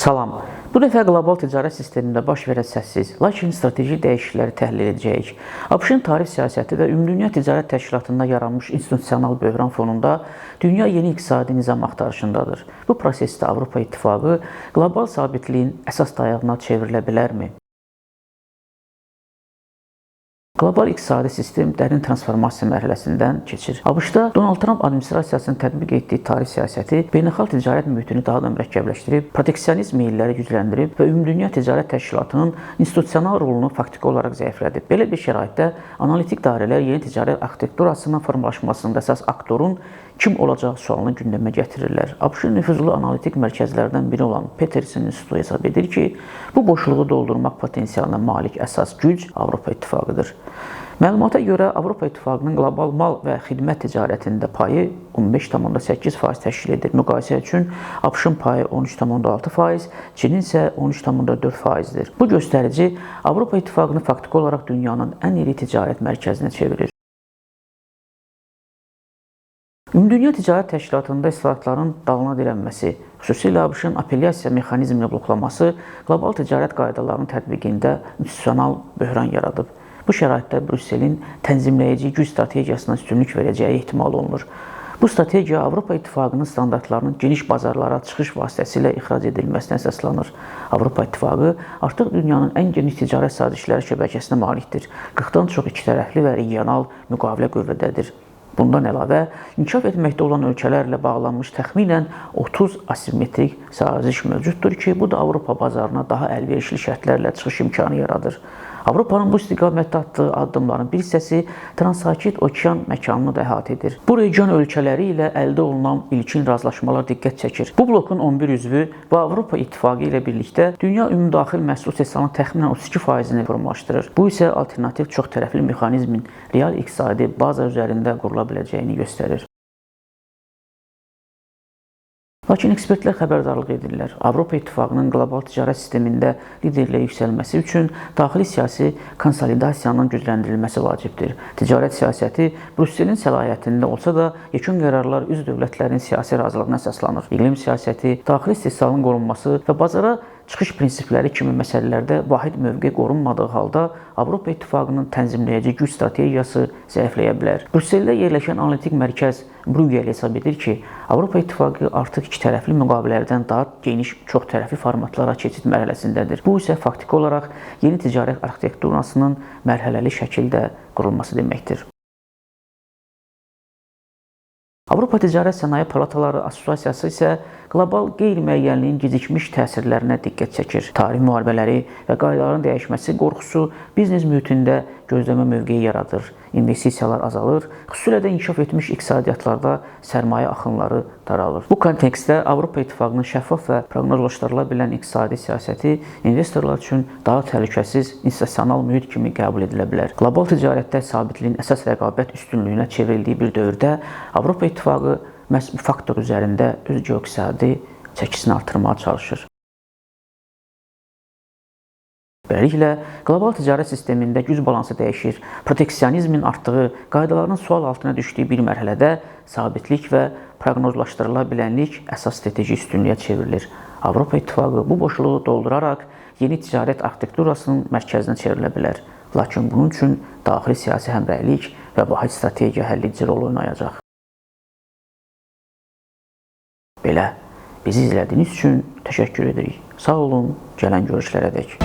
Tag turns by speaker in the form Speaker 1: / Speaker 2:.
Speaker 1: Salam. Bu dəfə qlobal ticarət sistemində baş verən səssiz, lakin strateji dəyişiklikləri təhlil edəcəyik. ABŞ-ın tarif siyasəti və Ümumdünya Ticarət Təşkilatında yaranmış institusional böhran fonunda dünya yeni iqtisadi nizam axtarışındadır. Bu prosesdə Avropa İttifaqı qlobal sabitliyin əsas dayağına çevrilə bilərmi? Qlobal iqtisadi sistem dərin transformasiya mərhələsindən keçir. ABŞ-da Donald Trump administrasiyasının tətbiq etdiyi tarif siyasəti beynəlxalq ticarət mühitini daha da mürəkkəbləşdirib, proteksionizm meyilləri gücləndirib və Ümumdünya Ticarət Təşkilatının institusional rolunu faktiki olaraq zəiflədib. Belə bir şəraitdə analitik dairələr yeni ticarət arxitekturasının formalaşmasında əsas aktorun kim olacağı sualını gündəmə gətirirlər. ABŞ-ın nüfuzlu analitik mərkəzlərdən biri olan Peterson İnstitutu hesab edir ki, bu boşluğu doldurmaq potensialına malik əsas güc Avropa İttifaqıdır. Məlumata görə Avropa İttifaqının qlobal mal və xidmət ticarətində payı 15,8% təşkil edir. Müqayisə üçün ABŞ-ın payı 13,6%, Çinin isə 13,4%-dir. Bu göstərici Avropa İttifaqını faktiki olaraq dünyanın ən iri ticarət mərkəzinə çevirir. Ümumdünya Ticarət Təşkilatında islahatların dalına dirənməsi, xüsusilə ABŞ-ın apellyasiya mexanizmini bloklaması qlobal ticarət qaydalarının tətbiqində institusional böhran yaradıb. Bu şəraitdə Brüsselin tənzimləyici güc strategiyasına üstünlük verəcəyi ehtimal olunur. Bu strategiya Avropa İttifaqının standartlarının geniş bazarlara çıxış vasitəsilə ixrac edilməsinə əsaslanır. Avropa İttifaqı artıq dünyanın ən geniş ticarət sazişləri şəbəkəsinə malikdir. 40-dan çox ikitərəfli və regional müqavilə qüvvədədir. Bundan əlavə, inkişaf etməkdə olan ölkələrlə bağlanmış təxminən 30 asimetrik saziş mövcuddur ki, bu da Avropa bazarına daha əlverişli şərtlərlə çıxış imkanı yaradır. Avropanın bu istiqamətdə atdığı addımların bir hissəsi transsakit okean məkanını da əhatə edir. Bu region ölkələri ilə əldə olunan ilkin razılaşmalar diqqət çəkir. Bu blokun 11 üzvü və Avropa İttifaqı ilə birlikdə dünya ümumdaxil məhsul istehsalının təxminən 32%-ni formalaşdırır. Bu isə alternativ çox tərəfli mexanizmin real iqtisadi baza üzərində qurula biləcəyini göstərir. Lakin ekspertlər xəbərdarlıq edirlər. Avropa İttifaqının qlobal ticarət sistemində liderliyə yüksəlməsi üçün daxili siyasi konsolidasiyanın gücləndirilməsi vacibdir. Ticarət siyasəti Brüsselin səlahiyyətində olsa da, yekun qərarlar üzv dövlətlərin siyasi razılığına əsaslanır. İqlim siyasəti, daxili istehsalın qorunması və bazara çıxış prinsipləri kimi məsələlərdə vahid mövqe qorunmadığı halda Avropa İttifaqının tənzimləyici güc strategiyası zəifləyə bilər. Brüsseldə yerləşən analitik mərkəz Bruegel hesab edir ki, Avropa İttifaqı artıq iki tərəfli müqavilələrdən daha geniş çox tərəfli formatlara keçid mərhələsindədir. Bu isə faktiki olaraq yeni ticarət arxitekturasının mərhələli şəkildə qurulması deməkdir. Avropa Ticarət Sənaye Palataları Assosiasiyası isə qlobal qeyri-müəyyənliyin gecikmiş təsirlərinə diqqət çəkir. Tarif müharibələri və qaydaların dəyişməsi qorxusu biznes mühitində gözləmə mövqeyi yaradır. İnvestisiyalar azalır, xüsusilə də inkişaf etmiş iqtisadiyyatlarda sərmayə axınları daralır. Bu kontekstdə Avropa İttifaqının şəffaf və proqnozlaşdırıla bilən iqtisadi siyasəti investorlar üçün daha təhlükəsiz institusional mühit kimi qəbul edilə bilər. Qlobal ticarətdə sabitliyin əsas rəqabət üstünlüyünə çevrildiyi bir dövrdə Avropa İttifaqı məhz bu faktor üzərində öz geoiqtisadi çəkisini artırmağa çalışır. Beləliklə, qlobal ticarət sistemində güc balansı dəyişir, proteksionizmin artdığı, qaydaların sual altına düşdüyü bir mərhələdə sabitlik və proqnozlaşdırıla bilənlik əsas strateji üstünlüyə çevrilir. Avropa İttifaqı bu boşluğu dolduraraq yeni ticarət arxitekturasının mərkəzinə çevrilə bilər. Lakin bunun üçün daxili siyasi həmrəylik və vahid strategiya həllici rol oynayacaq. Belə, bizi izlədiyiniz üçün təşəkkür edirik. Sağ olun, gələn görüşlərədək.